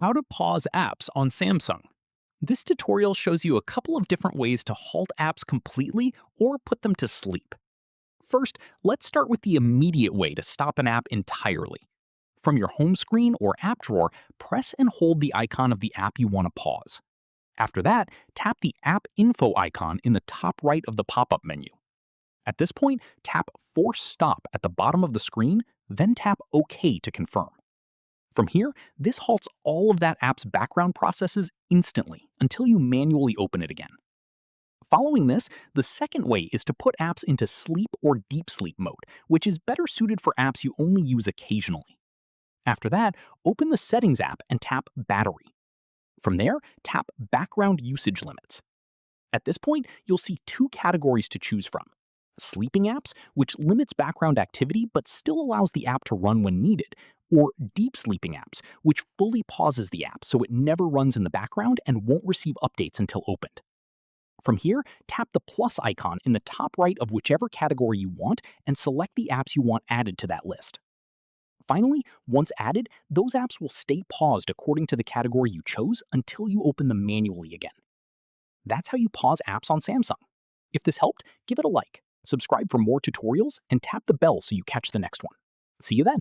How to pause apps on Samsung. This tutorial shows you a couple of different ways to halt apps completely or put them to sleep. First, let's start with the immediate way to stop an app entirely. From your home screen or app drawer, press and hold the icon of the app you want to pause. After that, tap the App Info icon in the top right of the pop-up menu. At this point, tap Force Stop at the bottom of the screen, then tap OK to confirm. From here, this halts all of that app's background processes instantly until you manually open it again. Following this, the second way is to put apps into sleep or deep sleep mode, which is better suited for apps you only use occasionally. After that, open the Settings app and tap Battery. From there, tap Background Usage Limits. At this point, you'll see two categories to choose from. Sleeping apps, which limits background activity but still allows the app to run when needed, or deep sleeping apps, which fully pauses the app so it never runs in the background and won't receive updates until opened. From here, tap the plus icon in the top right of whichever category you want and select the apps you want added to that list. Finally, once added, those apps will stay paused according to the category you chose until you open them manually again. That's how you pause apps on Samsung. If this helped, give it a like, subscribe for more tutorials, and tap the bell so you catch the next one. See you then!